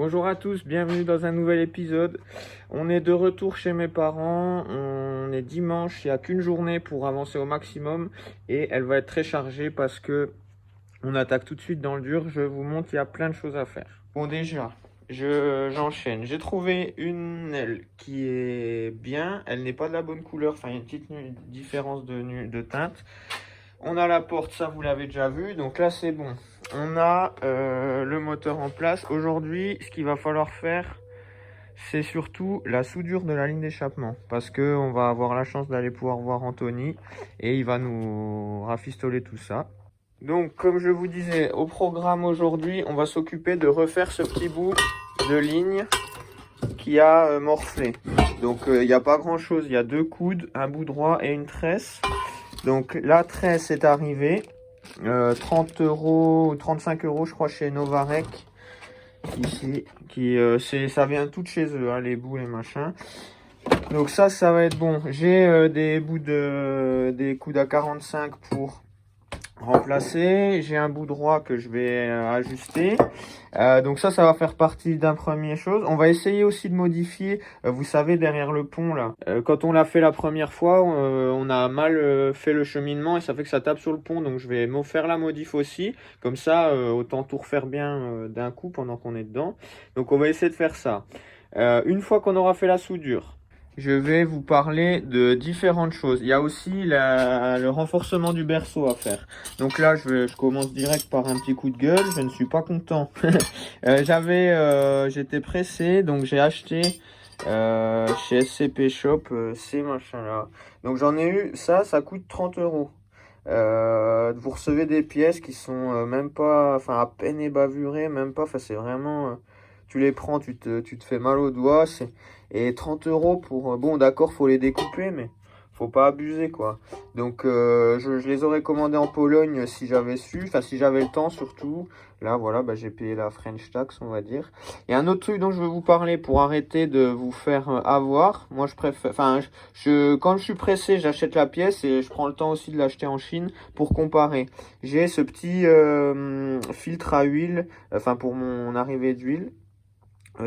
Bonjour à tous, bienvenue dans un nouvel épisode. On est de retour chez mes parents, on est dimanche, il n'y a qu'une journée pour avancer au maximum et elle va être très chargée parce que on attaque tout de suite dans le dur. Je vous montre, il y a plein de choses à faire. Bon déjà, j'enchaîne. J'ai trouvé une aile qui est bien, elle n'est pas de la bonne couleur, enfin il y a une petite différence de teinte. On a la porte, ça vous l'avez déjà vu, donc là c'est bon. On a le moteur en place. Aujourd'hui, ce qu'il va falloir faire, c'est surtout la soudure de la ligne d'échappement. Parce qu'on va avoir la chance d'aller pouvoir voir Anthony et il va nous rafistoler tout ça. Donc, comme je vous disais, au programme aujourd'hui, on va s'occuper de refaire ce petit bout de ligne qui a morflé. Donc, il n'y a pas grand chose. Il y a deux coudes, un bout droit et une tresse. Donc, la tresse est arrivée. 30 € ou 35 € je crois chez Novarec ici ça vient tout de chez eux hein, les bouts les machins, donc ça va être bon. J'ai des coudes à 45 pour remplacer, j'ai un bout droit que je vais ajuster, donc ça va faire partie d'un premier chose. On va essayer aussi de modifier, vous savez, derrière le pont là, quand on l'a fait la première fois, on a mal fait le cheminement et ça fait que ça tape sur le pont, donc je vais me faire la modif aussi, comme ça autant tout refaire bien d'un coup pendant qu'on est dedans. Donc on va essayer de faire ça. Une fois qu'on aura fait la soudure, je vais vous parler de différentes choses. Il y a aussi le renforcement du berceau à faire. Donc là, je commence direct par un petit coup de gueule. Je ne suis pas content. J'étais pressé, donc j'ai acheté chez SCP Shop ces machins-là. Donc j'en ai eu, ça coûte 30 €. Vous recevez des pièces qui sont même pas, enfin à peine ébavurées, même pas, enfin c'est vraiment... tu les prends, tu te fais mal aux doigts. Et 30 € pour... bon, d'accord, faut les découper, mais faut pas abuser, quoi. Donc, je les aurais commandés en Pologne si j'avais su, enfin, si j'avais le temps, surtout. Là, voilà, j'ai payé la French tax, on va dire. Et un autre truc dont je veux vous parler pour arrêter de vous faire avoir. Moi, je préfère... Enfin, quand je suis pressé, j'achète la pièce et je prends le temps aussi de l'acheter en Chine pour comparer. J'ai ce petit filtre à huile, enfin, pour mon arrivée d'huile.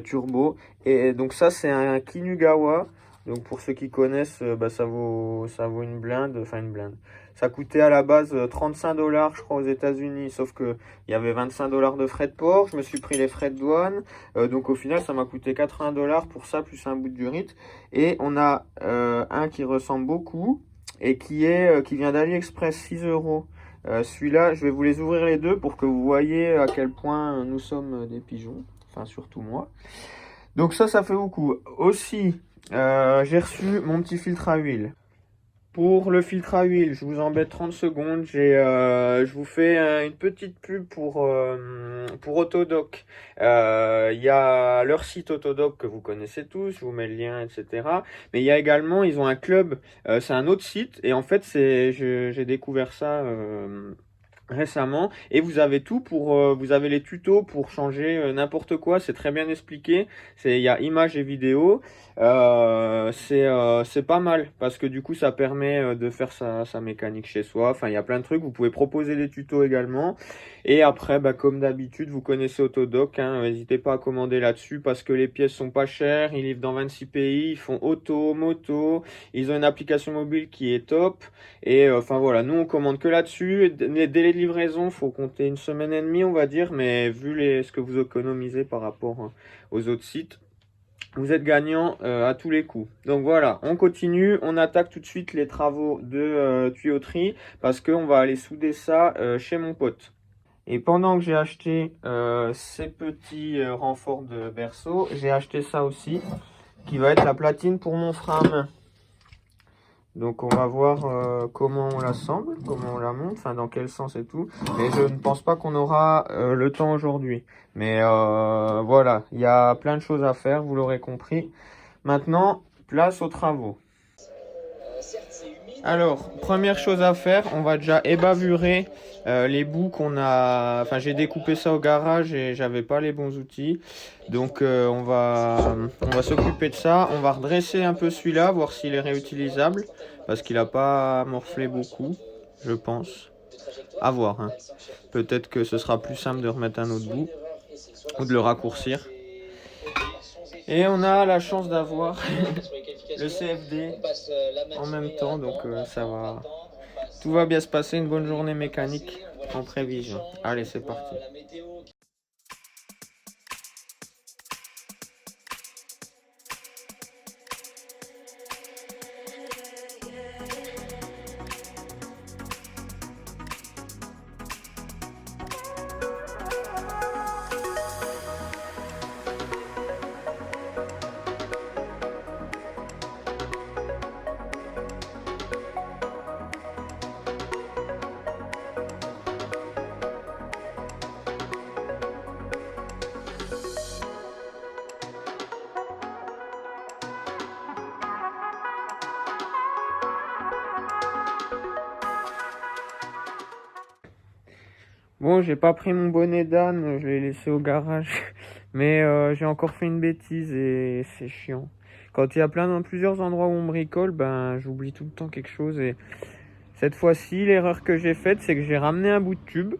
Turbo, et donc ça c'est un Kinugawa, donc pour ceux qui connaissent, ça vaut une blinde, enfin une blinde, ça coûtait à la base 35 $ je crois aux États-Unis, sauf que il y avait 25 $ de frais de port, je me suis pris les frais de douane, donc au final ça m'a coûté 80 $ pour ça plus un bout de durite. Et on a un qui ressemble beaucoup et qui vient d'AliExpress, 6 €. Celui-là, je vais vous les ouvrir les deux pour que vous voyez à quel point nous sommes des pigeons. Enfin, surtout moi. Donc ça fait beaucoup. Aussi, j'ai reçu mon petit filtre à huile. Pour le filtre à huile, je vous embête 30 secondes. Je vous fais une petite pub pour Autodoc. Il y a leur site Autodoc que vous connaissez tous, je vous mets le lien, etc. Mais il y a également, ils ont un club, c'est un autre site. Et en fait, j'ai découvert ça récemment, et vous avez tout pour vous avez les tutos pour changer n'importe quoi, c'est très bien expliqué, il y a images et vidéos, c'est pas mal parce que du coup ça permet de faire sa mécanique chez soi. Enfin, il y a plein de trucs, vous pouvez proposer des tutos également. Et après, comme d'habitude, vous connaissez Autodoc, hein, n'hésitez pas à commander là-dessus parce que les pièces sont pas chères, ils livrent dans 26 pays, ils font auto, moto, ils ont une application mobile qui est top. Et enfin voilà, nous on commande que là-dessus. Les délais de livraison, faut compter une semaine et demie, on va dire, mais vu ce que vous économisez par rapport aux autres sites, vous êtes gagnant à tous les coups. Donc voilà, on continue, on attaque tout de suite les travaux de tuyauterie parce qu'on va aller souder ça chez mon pote. Et pendant que j'ai acheté ces petits renforts de berceau, j'ai acheté ça aussi, qui va être la platine pour mon frein à main. Donc on va voir comment on l'assemble, comment on la monte, enfin dans quel sens et tout. Mais je ne pense pas qu'on aura le temps aujourd'hui. Mais voilà, il y a plein de choses à faire, vous l'aurez compris. Maintenant, place aux travaux. Alors, première chose à faire, on va déjà ébavurer les bouts qu'on a... Enfin, j'ai découpé ça au garage et j'avais pas les bons outils. Donc, on va s'occuper de ça. On va redresser un peu celui-là, voir s'il est réutilisable. Parce qu'il n'a pas morflé beaucoup, je pense. À voir, hein. Peut-être que ce sera plus simple de remettre un autre bout ou de le raccourcir. Et on a la chance d'avoir le CFD en même temps, donc ça va. Tout va bien se passer, une bonne journée mécanique en prévision. Allez, c'est parti. Bon, j'ai pas pris mon bonnet d'âne, je l'ai laissé au garage. Mais j'ai encore fait une bêtise et c'est chiant. Quand il y a plusieurs endroits où on bricole, ben j'oublie tout le temps quelque chose. Et cette fois-ci, l'erreur que j'ai faite, c'est que j'ai ramené un bout de tube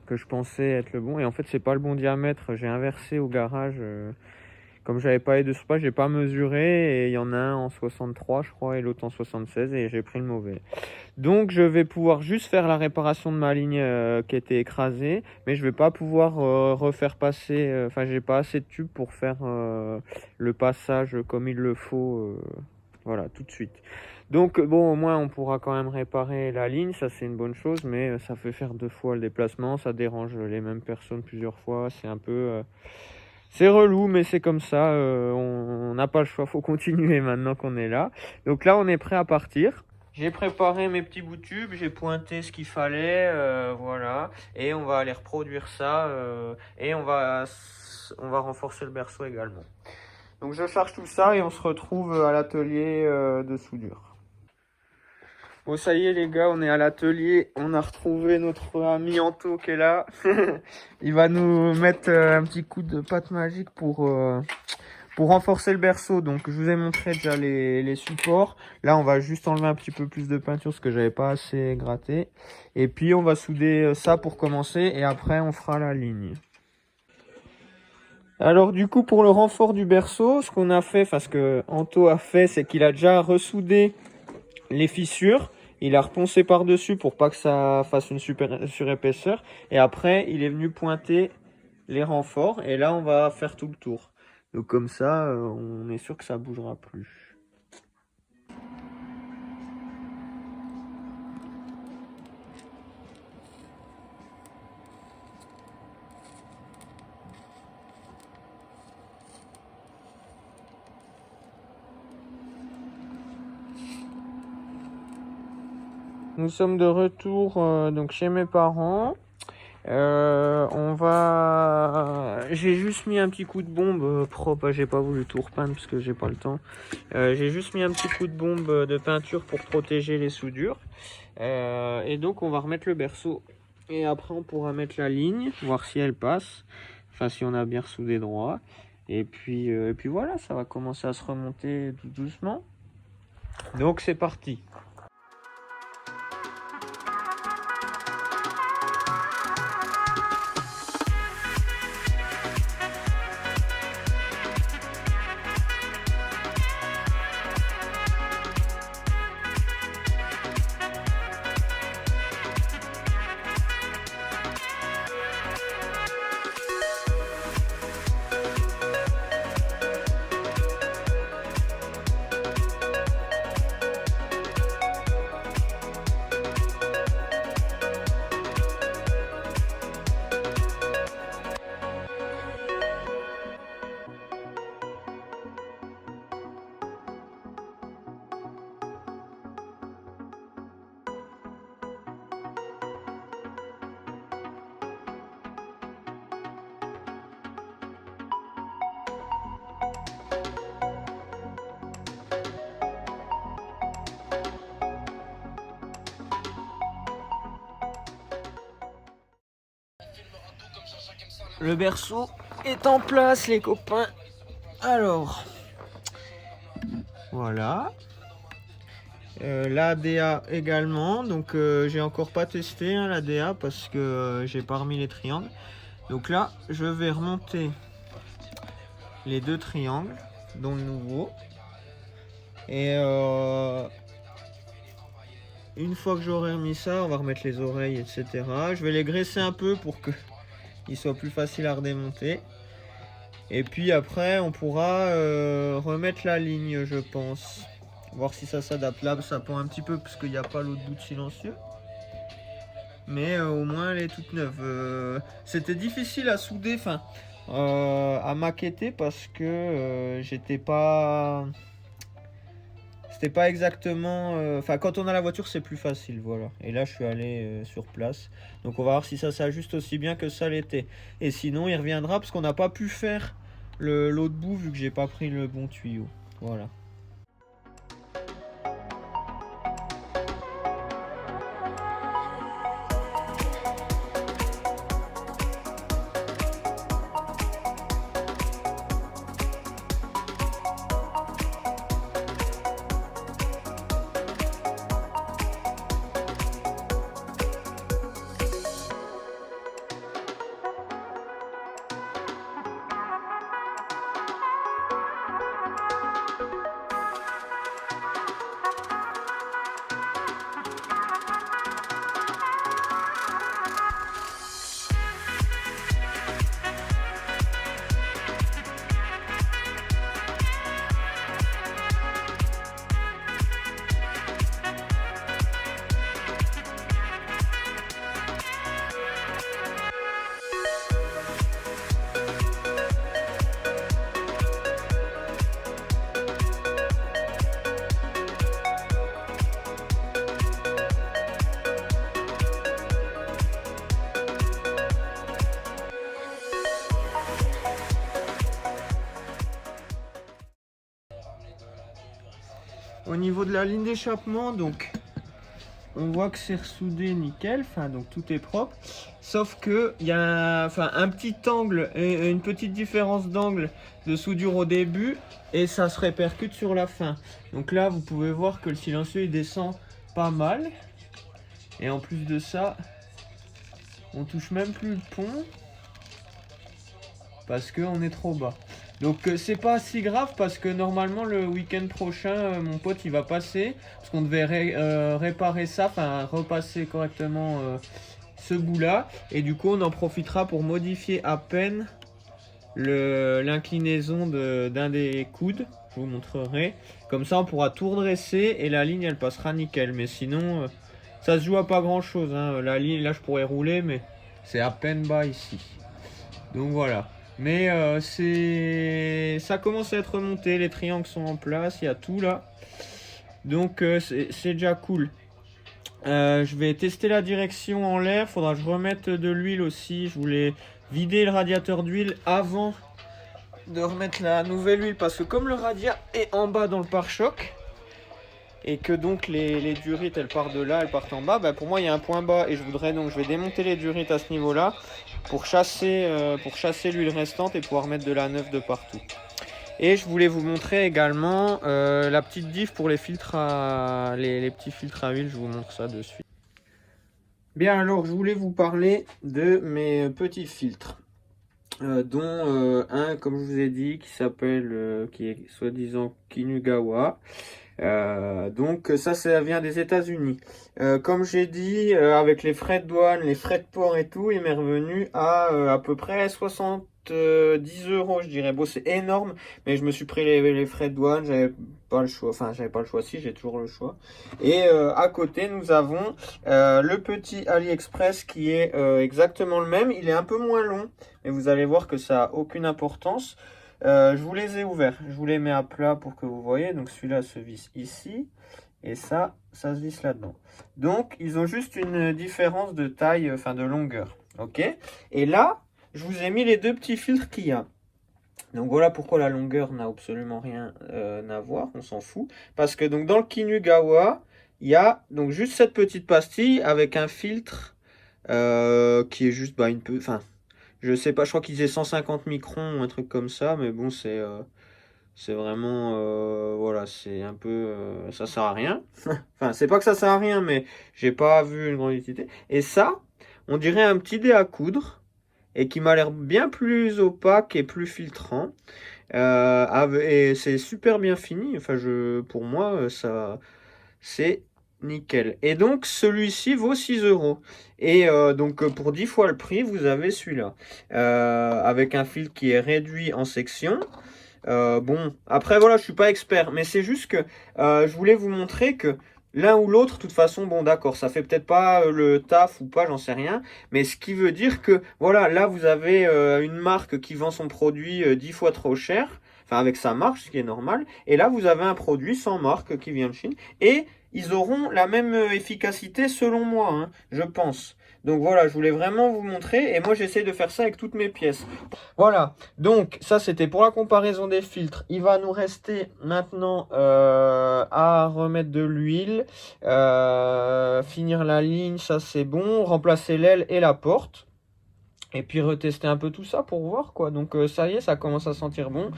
que je pensais être le bon. Et en fait, c'est pas le bon diamètre. J'ai inversé au garage. Comme j'avais pas les deux sur pas, j'ai pas mesuré. Et il y en a un en 63, je crois, et l'autre en 76. Et j'ai pris le mauvais. Donc je vais pouvoir juste faire la réparation de ma ligne qui était écrasée, mais je vais pas pouvoir refaire passer, enfin j'ai pas assez de tubes pour faire le passage comme il le faut, voilà, tout de suite. Donc bon, au moins on pourra quand même réparer la ligne, ça c'est une bonne chose, mais ça fait faire 2 fois le déplacement, ça dérange les mêmes personnes plusieurs fois, c'est un peu... c'est relou, mais c'est comme ça, on n'a pas le choix, faut continuer maintenant qu'on est là. Donc là on est prêt à partir. J'ai préparé mes petits bouts de tubes, j'ai pointé ce qu'il fallait, voilà. Et on va aller reproduire ça et on va renforcer le berceau également. Donc je charge tout ça et on se retrouve à l'atelier de soudure. Bon, ça y est les gars, on est à l'atelier, on a retrouvé notre ami Anto qui est là. Il va nous mettre un petit coup de pâte magique pour renforcer le berceau. Donc je vous ai montré déjà les supports. Là on va juste enlever un petit peu plus de peinture parce que j'avais pas assez gratté. Et puis on va souder ça pour commencer et après on fera la ligne. Alors du coup pour le renfort du berceau, ce qu'on a fait, enfin ce que Anto a fait, c'est qu'il a déjà ressoudé les fissures. Il a reponcé par dessus pour pas que ça fasse une surépaisseur. Et après il est venu pointer les renforts et là on va faire tout le tour. Donc comme ça, on est sûr que ça bougera plus. Nous sommes de retour donc chez mes parents. J'ai juste mis un petit coup de bombe propre. J'ai pas voulu tout repeindre parce que j'ai pas le temps. J'ai juste mis un petit coup de bombe de peinture pour protéger les soudures. Et donc on va remettre le berceau. Et après on pourra mettre la ligne, voir si elle passe. Enfin si on a bien soudé droit. Et puis voilà, ça va commencer à se remonter tout doucement. Donc c'est parti. Le berceau est en place les copains. Alors, voilà. L'ADA également. Donc j'ai encore pas testé hein, l'ADA parce que j'ai pas remis les triangles. Donc là, je vais remonter les deux triangles, dont le nouveau. Et une fois que j'aurai remis ça, on va remettre les oreilles, etc. Je vais les graisser un peu pour qu'ils soient plus faciles à redémonter. Et puis après, on pourra remettre la ligne, je pense. Voir si ça s'adapte. Là, ça pend un petit peu parce qu'il n'y a pas l'autre bout de silencieux. Mais au moins, elle est toute neuve. C'était difficile à souder, enfin, à maqueter parce que j'étais pas... C'était pas exactement... Enfin, quand on a la voiture, c'est plus facile, voilà. Et là, je suis allé sur place. Donc, on va voir si ça s'ajuste aussi bien que ça l'était. Et sinon, il reviendra parce qu'on n'a pas pu faire l'autre bout vu que j'ai pas pris le bon tuyau. Voilà. Au niveau de la ligne d'échappement, donc on voit que c'est ressoudé nickel, enfin donc tout est propre, sauf que il y a un petit angle et une petite différence d'angle de soudure au début et ça se répercute sur la fin. Donc là vous pouvez voir que le silencieux il descend pas mal et en plus de ça on touche même plus le pont parce qu'on est trop bas. Donc c'est pas si grave parce que normalement le week-end prochain mon pote il va passer parce qu'on devait réparer ça, enfin repasser correctement ce bout là et du coup on en profitera pour modifier à peine l'inclinaison d'un des coudes. Je vous montrerai, comme ça on pourra tout redresser et la ligne elle passera nickel, mais sinon ça se joue à pas grand chose hein. La ligne là je pourrais rouler mais c'est à peine bas ici, donc voilà. Mais ça commence à être remonté, les triangles sont en place, il y a tout là. Donc c'est déjà cool. Je vais tester la direction en l'air, faudra que je remette de l'huile aussi. Je voulais vider le radiateur d'huile avant de remettre la nouvelle huile parce que comme le radiateur est en bas dans le pare-choc et que donc les durites elles partent de là, elles partent en bas, bah pour moi il y a un point bas et je vais démonter les durites à ce niveau là pour chasser l'huile restante et pouvoir mettre de la neuve de partout. Et je voulais vous montrer également la petite diff pour les filtres les petits filtres à huile, je vous montre ça de suite. Bien, alors je voulais vous parler de mes petits filtres, dont un, comme je vous ai dit, qui s'appelle, qui est soi-disant Kinugawa. Donc ça vient des États-Unis. Comme j'ai dit, avec les frais de douane, les frais de port et tout, il m'est revenu à peu près 70 €, je dirais. Bon, c'est énorme, mais je me suis pris les frais de douane, j'avais pas le choix. Enfin, j'avais pas le choix, si, j'ai toujours le choix. Et à côté, nous avons le petit AliExpress qui est exactement le même. Il est un peu moins long, mais vous allez voir que ça a aucune importance. Je vous les ai ouverts, je vous les mets à plat pour que vous voyez. Donc celui-là se visse ici et ça se visse là-dedans. Donc ils ont juste une différence de taille, enfin de longueur. Ok. Et là, je vous ai mis les deux petits filtres qu'il y a. Donc voilà pourquoi la longueur n'a absolument rien à voir, on s'en fout. Parce que donc dans le Kinugawa, il y a donc juste cette petite pastille avec un filtre qui est juste enfin. Je sais pas, je crois qu'ils faisaient 150 microns ou un truc comme ça, mais bon, c'est vraiment, voilà, c'est un peu, ça sert à rien. Enfin, c'est pas que ça sert à rien, mais j'ai pas vu une grande utilité. Et ça, on dirait un petit dé à coudre, et qui m'a l'air bien plus opaque et plus filtrant. Et c'est super bien fini. Enfin, pour moi, ça, c'est nickel. Et donc, celui-ci vaut 6 euros. Et donc, pour 10 fois le prix, vous avez celui-là. Avec un filtre qui est réduit en section. Bon, après, voilà, je suis pas expert, mais c'est juste que je voulais vous montrer que l'un ou l'autre, de toute façon, bon, d'accord, ça fait peut-être pas le taf ou pas, j'en sais rien, mais ce qui veut dire que, voilà, là, vous avez une marque qui vend son produit 10 fois trop cher, enfin, avec sa marque, ce qui est normal, et là, vous avez un produit sans marque qui vient de Chine, et ils auront la même efficacité selon moi, hein, je pense. Donc voilà, je voulais vraiment vous montrer, et moi, j'essaie de faire ça avec toutes mes pièces. Voilà, donc ça c'était pour la comparaison des filtres. Il va nous rester maintenant à remettre de l'huile, finir la ligne, ça c'est bon, remplacer l'aile et la porte. Et puis retester un peu tout ça pour voir quoi. Donc ça y est, ça commence à sentir bon.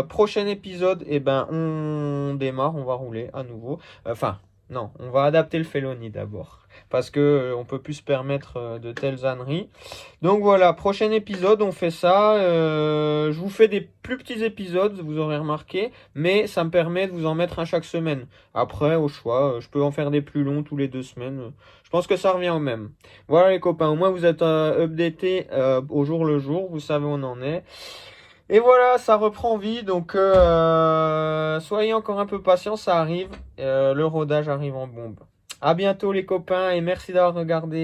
Prochain épisode, eh ben on démarre, on va rouler à nouveau. Enfin, non, on va adapter le Felony d'abord. Parce que on peut plus se permettre de telles âneries. Donc voilà, prochain épisode, on fait ça. Je vous fais des plus petits épisodes, vous aurez remarqué. Mais ça me permet de vous en mettre un chaque semaine. Après, au choix, je peux en faire des plus longs tous les 2 semaines. Je pense que ça revient au même. Voilà les copains, au moins vous êtes updatés au jour le jour, vous savez où on en est. Et voilà, ça reprend vie, donc soyez encore un peu patients, ça arrive. Le rodage arrive en bombe. À bientôt les copains et merci d'avoir regardé.